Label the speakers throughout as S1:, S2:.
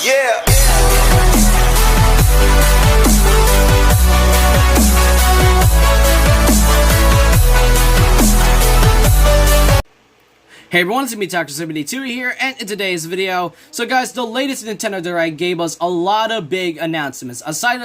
S1: Yeah.
S2: Hey everyone, it's Mii Games 72 here, and in today's video, so guys, the latest Nintendo Direct gave us a lot of big announcements. Aside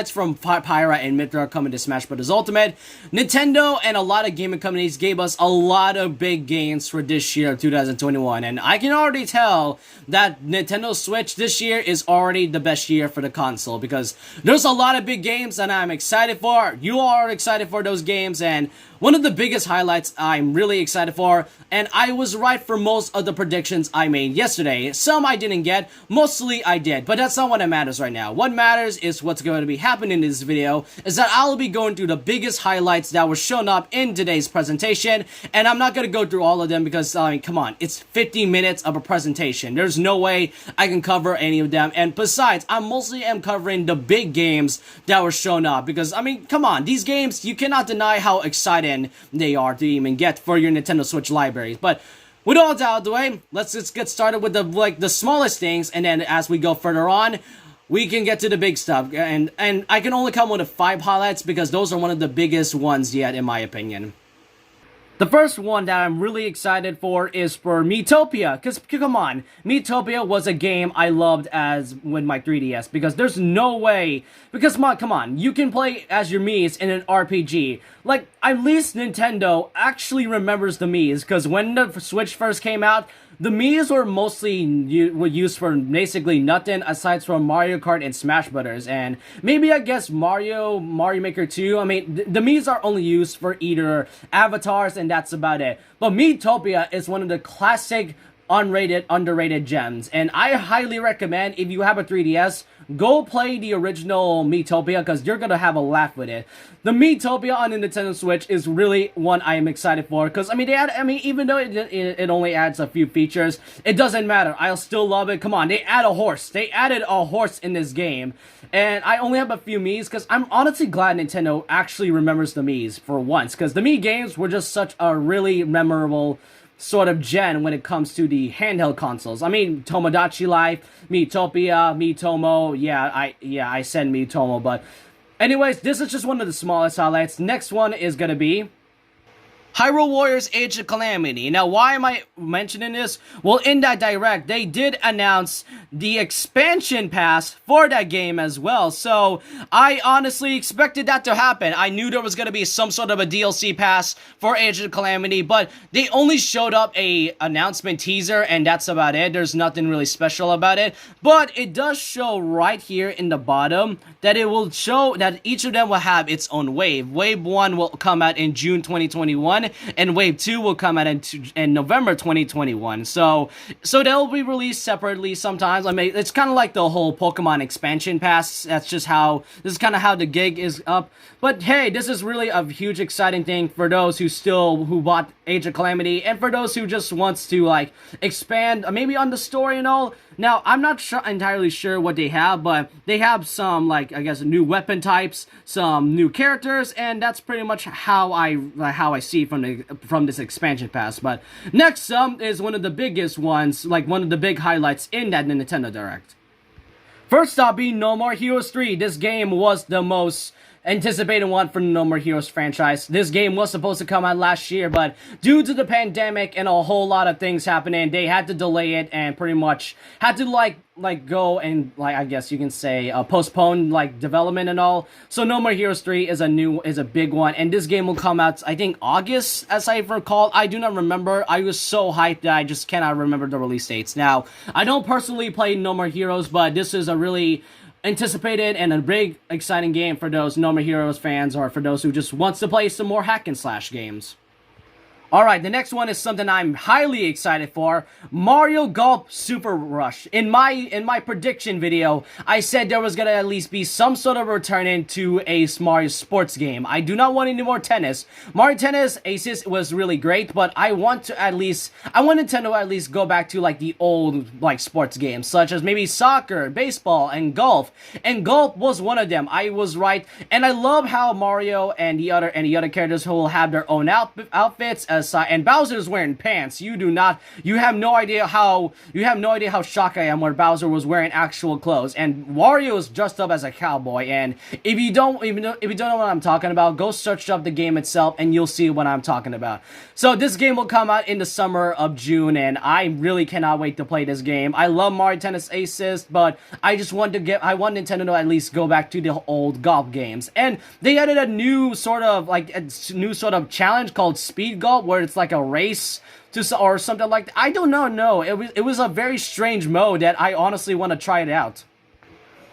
S2: from Pyra and Mythra coming to Smash Bros. Ultimate, Nintendo and a lot of gaming companies gave us a lot of big games for this year, 2021, and I can already tell that Nintendo Switch this year is already the best year for the console, because there's a lot of big games that I'm excited for. You are excited for those games, and one of the biggest highlights I'm really excited for, and I was right for most of the predictions I made yesterday. Some I didn't get, mostly I did, but that's not what matters right now. What matters is what's going to be happening in this video, is that I'll be going through the biggest highlights that were shown up in today's presentation, and I'm not going to go through all of them because, I mean, come on, it's 50 minutes of a presentation. There's no way I can cover any of them, and besides, I mostly am covering the big games that were shown up, because, I mean, come on, these games, you cannot deny how exciting they are to even get for your Nintendo Switch libraries. But with all that out of the way, let's just get started with the smallest things, and then as we go further on, we can get to the big stuff. And I can only come with 5 highlights because those are one of the biggest ones yet, in my opinion. The first one that I'm really excited for is for Miitopia, because come on, Miitopia was a game I loved as with my 3DS, because there's no way, because come on, you can play as your Miis in an RPG. Like, at least Nintendo actually remembers the Miis, because when the Switch first came out, the Miis were mostly used for basically nothing aside from Mario Kart and Smash Brothers, and maybe I guess Mario Maker 2. I mean, the Miis are only used for either avatars, and that's about it. But Miitopia is one of the classic underrated gems, and I highly recommend, if you have a 3DS, go play the original Miitopia, because you're gonna have a laugh with it. The Miitopia on the Nintendo Switch is really one I am excited for, because I mean, even though it only adds a few features, it doesn't matter. I'll still love it. Come on, they add a horse. They added a horse in this game, and I only have a few Miis, because I'm honestly glad Nintendo actually remembers the Miis for once, because the Mii Games were just such a really memorable sort of gen when it comes to the handheld consoles. I mean, Tomodachi Life, Miitopia, Miitomo, I said Miitomo, but anyways, this is just one of the smallest highlights. Next one is gonna be Hyrule Warriors Age of Calamity. Now, why am I mentioning this? Well, in that Direct, they did announce the expansion pass for that game as well. So, I honestly expected that to happen. I knew there was going to be some sort of a DLC pass for Age of Calamity, but they only showed up a announcement teaser, and that's about it. There's nothing really special about it. But it does show right here in the bottom that it will show that each of them will have its own wave. Wave 1 will come out in June 2021. And Wave 2 will come out in November 2021. So they'll be released separately sometimes. I mean, it's kind of like the whole Pokemon expansion pass. That's just how, this is kind of how the gig is up. But hey, this is really a huge exciting thing for those who bought Age of Calamity, and for those who just wants to like expand maybe on the story and all. Now, I'm not entirely sure what they have, but they have some, like, I guess, new weapon types, some new characters, and that's pretty much how I see from this expansion pass. But next up is one of the biggest ones, like one of the big highlights in that Nintendo Direct. First up being No More Heroes 3. This game was the most anticipated one for the No More Heroes franchise. This game was supposed to come out last year, but due to the pandemic and a whole lot of things happening, they had to delay it and pretty much had to like go and I guess you can say postpone like development and all. So No More Heroes 3 is a big one, and this game will come out I think August, as I recall. I do not remember. I was so hyped that I just cannot remember the release dates. Now, I don't personally play No More Heroes, but this is a really anticipated and a big exciting game for those No More Heroes fans, or for those who just wants to play some more hack and slash games. Alright, the next one is something I'm highly excited for. Mario Golf Super Rush. In my prediction video, I said there was gonna at least be some sort of return into a Mario sports game. I do not want any more tennis. Mario Tennis Aces was really great, but I want Nintendo to at least go back to like the old like sports games, such as maybe soccer, baseball, and golf. And golf was one of them. I was right, and I love how Mario and the other characters who will have their own outfits, as because and Bowser's wearing pants. You have no idea how shocked I am where Bowser was wearing actual clothes, and Wario is dressed up as a cowboy. And if you don't know what I'm talking about, go search up the game itself and you'll see what I'm talking about. So this game will come out in the summer of June, and I really cannot wait to play this game. I love Mario Tennis Aces, but I want Nintendo to at least go back to the old golf games. And they added a new sort of challenge called Speed Golf, where it's like a race or something like that. I don't know. No, it was a very strange mode that I honestly want to try it out.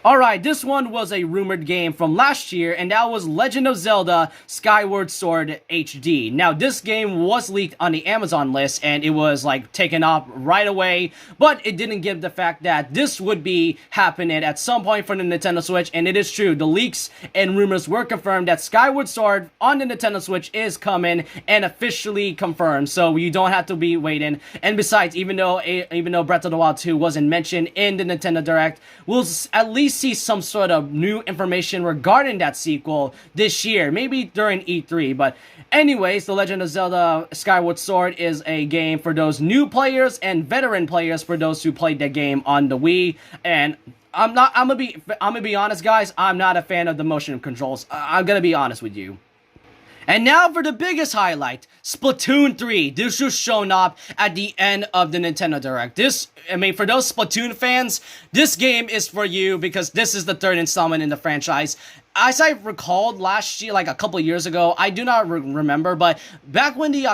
S2: Alright, this one was a rumored game from last year, and that was Legend of Zelda Skyward Sword HD. Now, this game was leaked on the Amazon list, and it was, like, taken off right away, but it didn't give the fact that this would be happening at some point for the Nintendo Switch, and it is true. The leaks and rumors were confirmed that Skyward Sword on the Nintendo Switch is coming and officially confirmed, so you don't have to be waiting. And besides, even though Breath of the Wild 2 wasn't mentioned in the Nintendo Direct, we'll at least see some sort of new information regarding that sequel this year, maybe during E3. But anyways, The Legend of Zelda Skyward Sword is a game for those new players and veteran players for those who played the game on the Wii. And I'm gonna be honest, guys, I'm not a fan of the motion controls. I'm gonna be honest with you. And now for the biggest highlight, Splatoon 3. This was shown up at the end of the Nintendo Direct. For those Splatoon fans, this game is for you because this is the third installment in the franchise. As I recalled last year, like a couple years ago, I do not remember, but back when the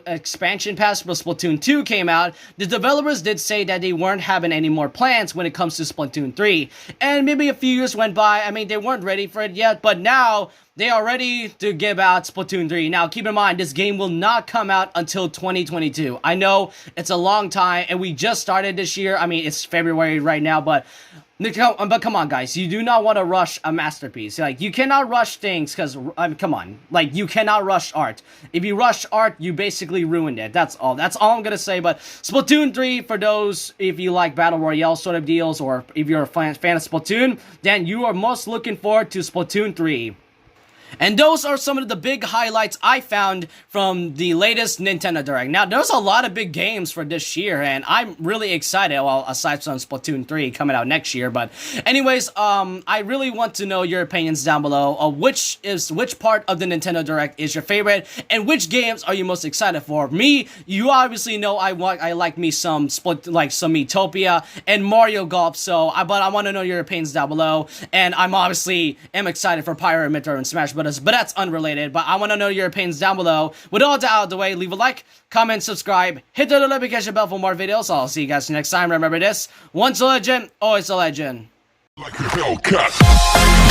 S2: expansion pass for Splatoon 2 came out, the developers did say that they weren't having any more plans when it comes to Splatoon 3. And maybe a few years went by. I mean, they weren't ready for it yet, but now they are ready to give out Splatoon 3. Now, keep in mind, this game will not come out until 2022. I know it's a long time, and we just started this year. I mean, it's February right now, but come on, guys. You do not want to rush a masterpiece. Like, you cannot rush things because, come on. Like, you cannot rush art. If you rush art, you basically ruined it. That's all. That's all I'm going to say. But Splatoon 3, for those, if you like Battle Royale sort of deals, or if you're a fan of Splatoon, then you are most looking forward to Splatoon 3. And those are some of the big highlights I found from the latest Nintendo Direct. Now, there's a lot of big games for this year, and I'm really excited, well, aside from Splatoon 3 coming out next year. But anyways, I really want to know your opinions down below. Which part of the Nintendo Direct is your favorite, and which games are you most excited for? Me, you obviously know I like me some Miitopia and Mario Golf, but I want to know your opinions down below, and I'm obviously excited for Pyra and Mythra and Smash Bros. But that's unrelated. But I want to know your opinions down below. With all that out of the way, leave a like, comment, subscribe, hit the notification bell for more videos. I'll see you guys next time. Remember this: once a legend, always a legend. Like a Hellcat.